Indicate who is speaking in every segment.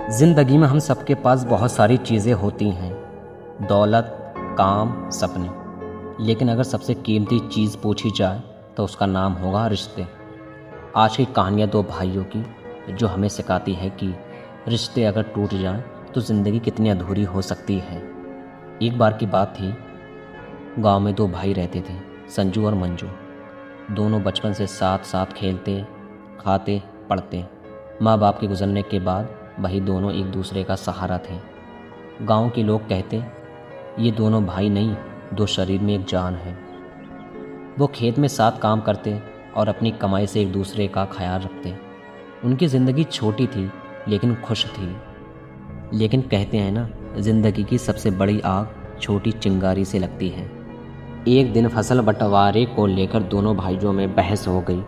Speaker 1: ज़िंदगी में हम सबके पास बहुत सारी चीज़ें होती हैं, दौलत, काम, सपने। लेकिन अगर सबसे कीमती चीज़ पूछी जाए तो उसका नाम होगा रिश्ते। आज की कहानियाँ दो भाइयों की जो हमें सिखाती है कि रिश्ते अगर टूट जाएं तो ज़िंदगी कितनी अधूरी हो सकती है। एक बार की बात थी, गांव में दो भाई रहते थे, संजू और मंजू। दोनों बचपन से साथ साथ खेलते, खाते, पढ़ते। माँ बाप के गुजरने के बाद वही दोनों एक दूसरे का सहारा थे। गांव के लोग कहते, ये दोनों भाई नहीं, दो शरीर में एक जान है। वो खेत में साथ काम करते और अपनी कमाई से एक दूसरे का ख्याल रखते। उनकी ज़िंदगी छोटी थी लेकिन खुश थी। लेकिन कहते हैं ना, ज़िंदगी की सबसे बड़ी आग छोटी चिंगारी से लगती है। एक दिन फसल बंटवारे को लेकर दोनों भाइयों में बहस हो गई।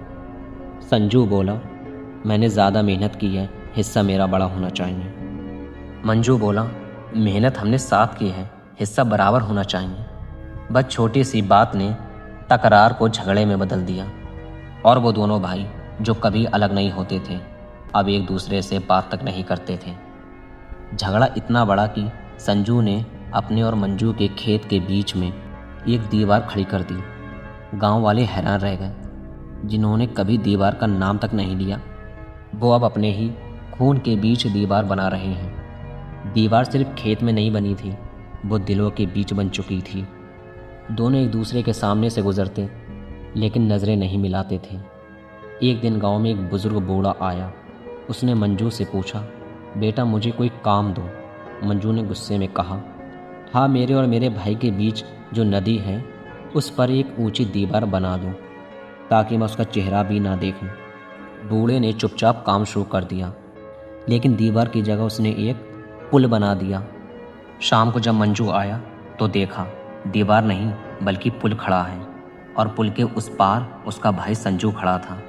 Speaker 1: संजू बोला, मैंने ज़्यादा मेहनत की है, हिस्सा मेरा बड़ा होना चाहिए। मंजू बोला, मेहनत हमने साथ की है, हिस्सा बराबर होना चाहिए। बस छोटी सी बात ने तकरार को झगड़े में बदल दिया और वो दोनों भाई जो कभी अलग नहीं होते थे, अब एक दूसरे से बात तक नहीं करते थे। झगड़ा इतना बड़ा कि संजू ने अपने और मंजू के खेत के बीच में एक दीवार खड़ी कर दी। गांव वाले हैरान रह गए, जिन्होंने कभी दीवार का नाम तक नहीं लिया। वो अब अपने ही खून के बीच दीवार बना रहे हैं। दीवार सिर्फ खेत में नहीं बनी थी, वो दिलों के बीच बन चुकी थी। दोनों एक दूसरे के सामने से गुजरते लेकिन नज़रें नहीं मिलाते थे। एक दिन गांव में एक बुज़ुर्ग बूढ़ा आया। उसने मंजू से पूछा, बेटा मुझे कोई काम दो। मंजू ने गुस्से में कहा, हाँ, मेरे और मेरे भाई के बीच जो नदी है उस पर एक ऊंची दीवार बना दो ताकि मैं उसका चेहरा भी ना देखूं। बूढ़े ने चुपचाप काम शुरू कर दिया, लेकिन दीवार की जगह उसने एक पुल बना दिया। शाम को जब मंजू आया तो देखा दीवार नहीं बल्कि पुल खड़ा है और पुल के उस पार उसका भाई संजू खड़ा था।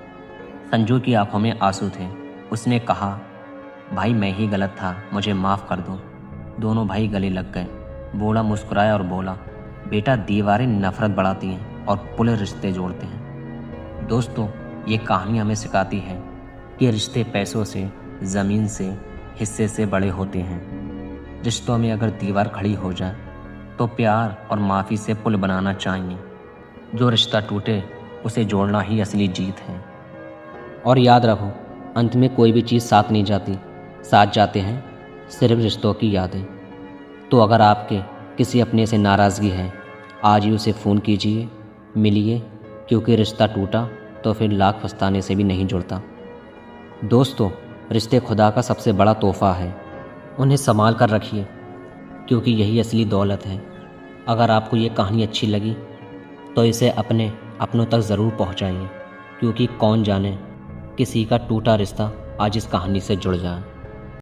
Speaker 1: संजू की आंखों में आंसू थे। उसने कहा, भाई मैं ही गलत था, मुझे माफ़ कर दो। दोनों भाई गले लग गए। बूढ़ा मुस्कुराया और बोला, बेटा दीवारें नफरत बढ़ाती हैं और पुल रिश्ते जोड़ते हैं। दोस्तों, ये कहानी हमें सिखाती है कि रिश्ते पैसों से, ज़मीन से, हिस्से से बड़े होते हैं। रिश्तों में अगर दीवार खड़ी हो जाए तो प्यार और माफ़ी से पुल बनाना चाहिए। जो रिश्ता टूटे उसे जोड़ना ही असली जीत है। और याद रखो, अंत में कोई भी चीज़ साथ नहीं जाती, साथ जाते हैं सिर्फ रिश्तों की यादें। तो अगर आपके किसी अपने से नाराज़गी है, आज ही उसे फ़ोन कीजिए, मिलिए, क्योंकि रिश्ता टूटा तो फिर लाख पछताने से भी नहीं जुड़ता। दोस्तों, रिश्ते खुदा का सबसे बड़ा तोहफ़ा है। उन्हें संभाल कर रखिए, क्योंकि यही असली दौलत है। अगर आपको ये कहानी अच्छी लगी तो इसे अपनों तक ज़रूर पहुंचाइए, क्योंकि कौन जाने किसी का टूटा रिश्ता आज इस कहानी से जुड़ जाए।